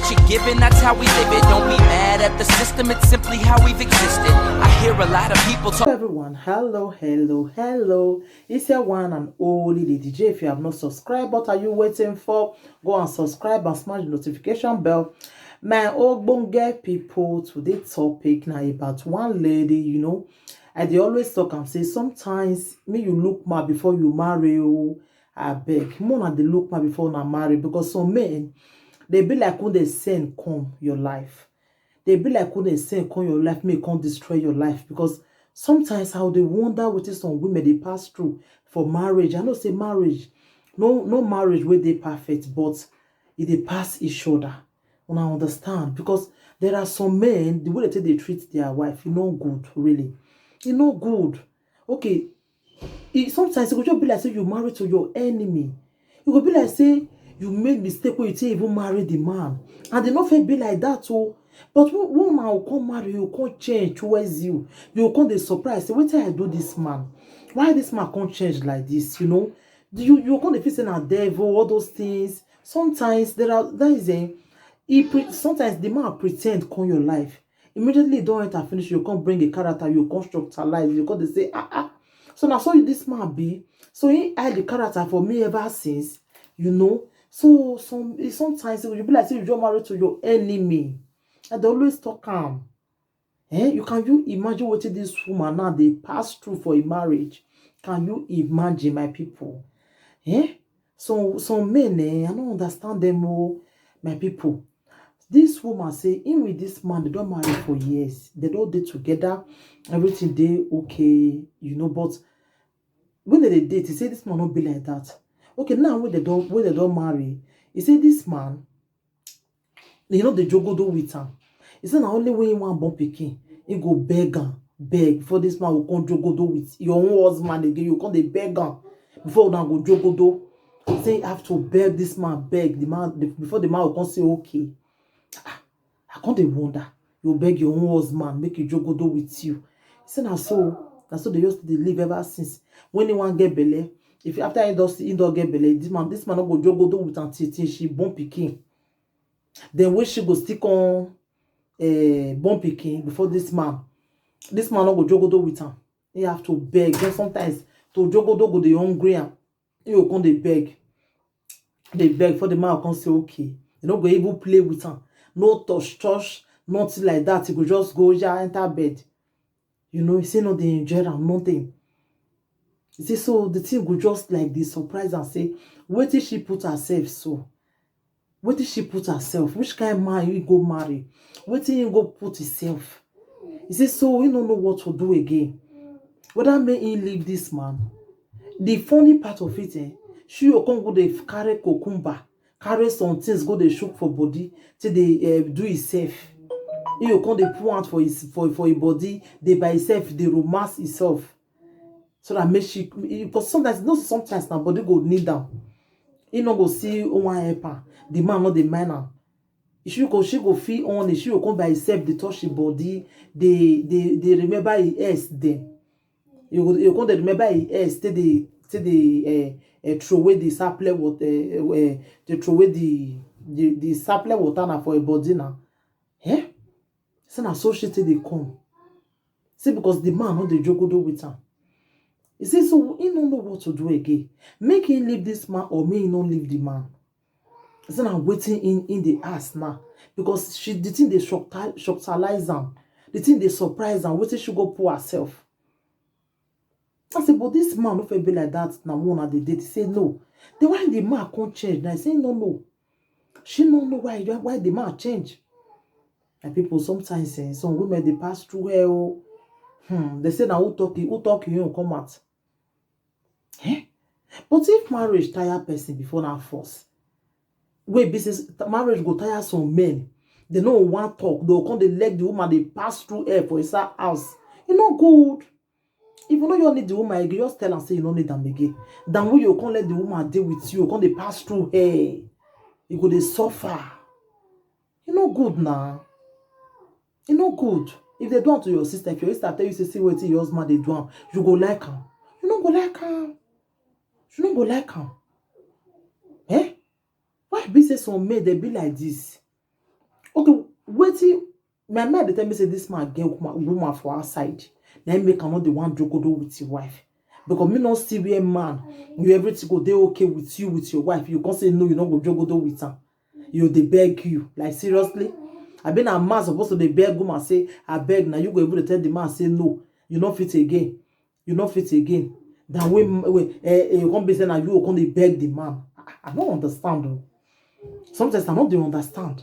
what you're given, that's how we live it. Don't be mad at the system, it's simply how we've existed. I hear a lot of people talk. Hello everyone, hello. It's your one and only Lady J. If you have not subscribed, what are you waiting for? Go and subscribe and smash the notification bell. My ogbonge people, today's topic now about one lady, they always talk and say sometimes me you look mad before you marry. I beg more they look mad before na marry, because some men they be like when they send come your life. They be like when they send come your life, may can't destroy your life, because sometimes how they wonder what is some women they pass through for marriage. I know say marriage, no marriage where they perfect, but if they pass each other. And I understand, because there are some men, the way they treat their wife, good, really. Good. Okay, sometimes it could just be like say you married to your enemy. It could be like say you made mistake when you didn't even marry the man, and they not fit be like that too. But when man will come marry you, can't change towards you. You can't be surprised. Say, what I do this man? Why this man can't change like this? You can't feel saying a devil, all those things. Sometimes sometimes the man pretend come your life. Immediately don't enter finish, you can't bring a character, you can't structuralize, you can't say So now so this man be. So he had the character for me ever since, So sometimes it will be like say you just married to your enemy. And they always talk calm. Can you imagine what this woman now they pass through for a marriage? Can you imagine, my people? So some men, I don't understand them all, my people. This woman say, in with this man, they don't marry for years. They don't date together. Everything they okay, but when they date, he say this man don't be like that. Okay, now when they don't marry, he say this man, they jogodo with him. He say now only when you want born pikin, he go beg for this man will come jogodo with your own husband again. You come they beg him before now go jogodo. He say you have to beg this man, beg the man before the man will come say okay. I can't wonder. You beg your own husband, make you jogodo with you. He said, that's so they used to live ever since. When anyone get belly, if after he does get belly, this man not go jogodo with until she born pikin. Then when she go stick on born pikin before this man not go jogodo with her. You have to beg. Then sometimes to jogodo go the hungry and you come they beg. They beg for the man will come say okay. You go even play with her. No touch, nothing like that. You could just go enter bed. You say no, they enjoy them, nothing. You see, so the thing could just like this surprise and say, where did she put herself so? Where did she put herself? Which kind of man you go marry? Where did you go put himself? You see, so we don't know what to do again. Whether may he leave this man. The funny part of it, she will come go dey carry cucumber. Carry some things, go they shook for body till they do it safe. You come they pour out for a body, they by itself, they romance itself. So that make she, because sometimes now body go kneel down. You go see one helper, the man not the man. She go feel on it, she will come by itself, they touch the body, they remember his ass then. You come they remember his ass till they throw away the sapling water, they throw away the sapling water now for a body now. So now so she till they come. See, because the man not the jogodo with her. He says, so he don't know what to do again. Make him leave this man or may he not leave the man. So now waiting in the ass now. Because the thing they shocktalize them. The thing they surprise them. Waiting she go pour herself. I said, but this man don't be like that now one at the date. He said, no. Then why the man can't change? Now he say, no. She don't know why the man change. And people sometimes say, some women they pass through hell. They say now who talk you come out. But if marriage tire person before now force, wait, business marriage go tire some men. They no want talk. They'll come they let the woman they pass through air for his house. You know good. Even though you need the woman, you just tell and say you don't need them again. Then when you can't let the woman deal with you, can't they pass through air. You go they suffer. You know good now. You know good. If they do it to your sister, if your sister tell you say see what your husband they do, you go like her. You don't go like her. You don't go like her. Why be say some men they be like this? Waiting, my mind dey tell me say this man get woman for outside. Now make another one jogodo with your wife. Because me not see where man, you everything go dey okay with you with your wife. You can't say no, you not go jogodo with her. You they beg you. Like seriously? I been a man supposed to be beg woman say, I beg now you go able to tell the man say no, you not fit again. You not fit again. Then when you can't be saying that you can't beg the man. I don't understand though. Sometimes I don't dey understand.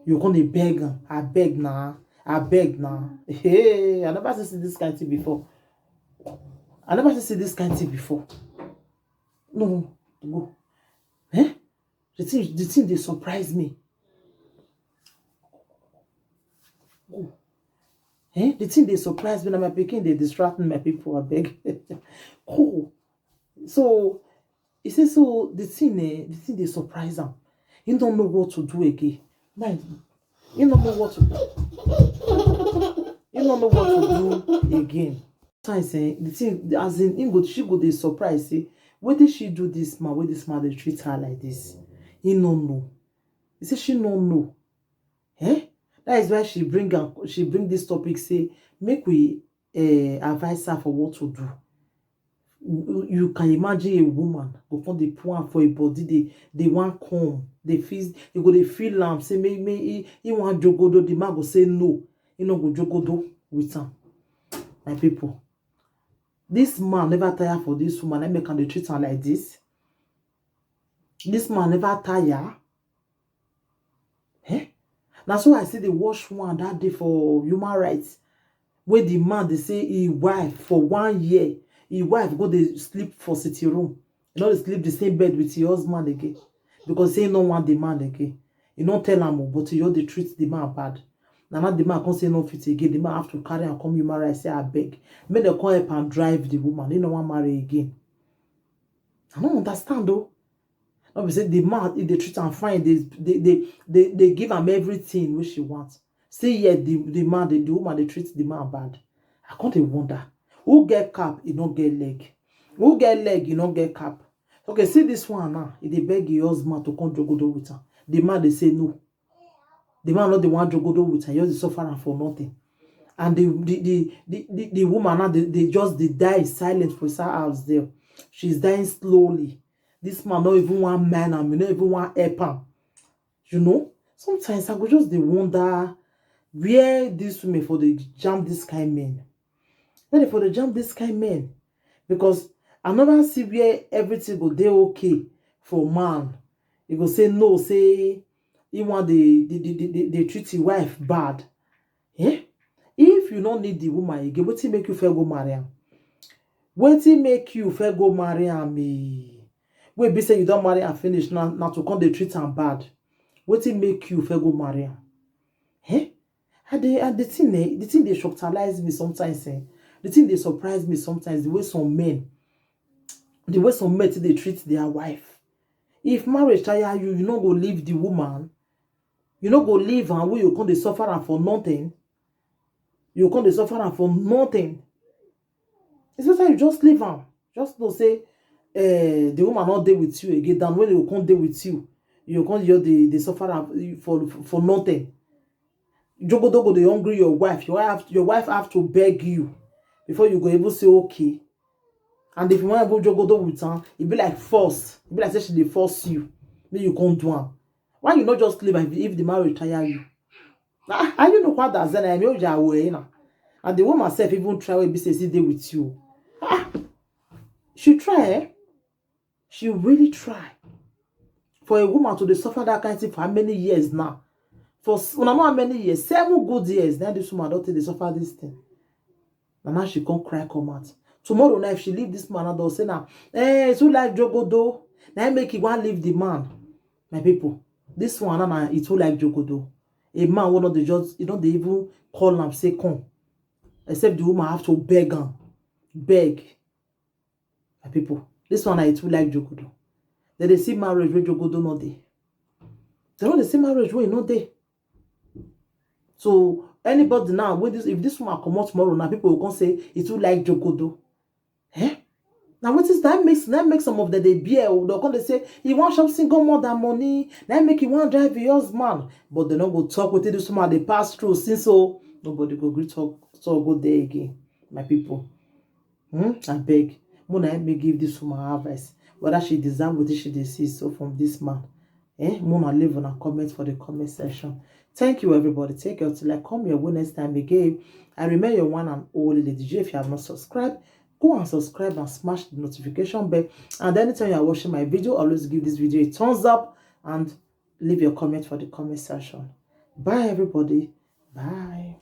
You can't beg him. I beg now. I beg now. Hey, I never see this kind of thing before. I never see this kind of thing before. No, go. Eh? The thing they surprise me. Oh. Eh? The thing they surprise me. Now my picking they distracting my people. I beg. Oh. So he says so the thing they surprise them. You don't know what to do again. Man, you don't know what to do. You don't know what to do again. Sometimes the thing as in she go they surprise say, why did she do this man? Why this man they treat her like this? He don't know. He said she don't know. Eh? That is why she bring this topic say make we advise her for what to do. You can imagine a woman go from the point for a body they want come they feel you go they feel say me he want jogodo the man go say no he no go jogodo with her. My people, this man never tire for this woman. I make they treat her like this. This man never tire. Eh? That's why I see the watch one that day for human rights where the man they say he wife for 1 year. His wife go they sleep for city room. You know they sleep the same bed with your husband again. Because he no want the man again. You don't tell him, but you they treat the man bad. Now the man can't say no fit again. The man have to carry and come human rights say I beg. Make the call help and drive the woman. He don't want marry again. I don't understand though. No, say the man if they treat and fine, they give him everything which she wants. See yet the woman they treat the man bad. I can't even wonder. Who get cap, he don't get leg. Who get leg, he don't get cap. Okay, see this one now. If they beg your husband to come jogodo with her, the man they say no. The man not the one jogodo with her. You're suffering for nothing. And the woman now they die silent for her house there. She's dying slowly. This man not even one man and not even one help her. You know, sometimes I go just they wonder where this women for the jam this kind of men. Then for the jam this kind of men. Because I never see where everything go dey okay for man. He go say no, say he want they treat his wife bad. Yeah? If you don't need the woman again, what make you fair go marry him? What make you fair go marry him? Wait, be say you don't marry and finish now to come they treat him bad. What make you fair go marry him? Eh? And the thing they shocktalize me sometimes. The thing they surprise me sometimes, the way some men they treat their wife. If marriage tire you, you not go leave the woman. You not go leave her where you come they suffer her for nothing. You come they suffer her for nothing. It's better you just leave her. Just to say the woman not there with you again. Than when they will come there with you. You can't hear the suffer her for nothing. Jogodo go they hungry your wife. Your wife have to beg you before you go able to say okay. And if you want to go jogodo with her, it be like force. It be like say she dey force you. Then you can't do her. Why you not just leave if the marriage tire you? And you know what that's then I know your way now. And the woman herself even try to be say dey with you. She try, eh? She really try. For a woman to suffer that kind of thing for how many years now? For not how many years, 7 good years. Now this woman don't think they suffer this thing. And now she can't cry, come out. Tomorrow now, if she leave this man, they'll say now, it's too like jogodo. Now make it one leave the man. My people, this one now it's too like jogodo. A man will not just you don't they even call him say come. Except the woman have to beg him. Beg. My people, this one it's too like jogodo. Then they see marriage where jogodo not there. They don't see marriage where not there. So anybody now, if this woman come out tomorrow, now people will come say it too like jogodo. Eh? Now what is that makes some of the they beer they'll come they say he want shop single more than money, that make you want drive your husband, but they not go talk with this woman they pass through since so nobody go greet talk so go there again, my people. I beg. Mona help me give this woman advice. Whether she deserve what she sees so from this man. Mona leave on a comment for the comment section. Thank you everybody. Take care till I come your way next time again. I remain your one and only Lady J. If you have not subscribed, go and subscribe and smash the notification bell. And anytime you are watching my video, always give this video a thumbs up and leave your comment for the comment section. Bye everybody. Bye.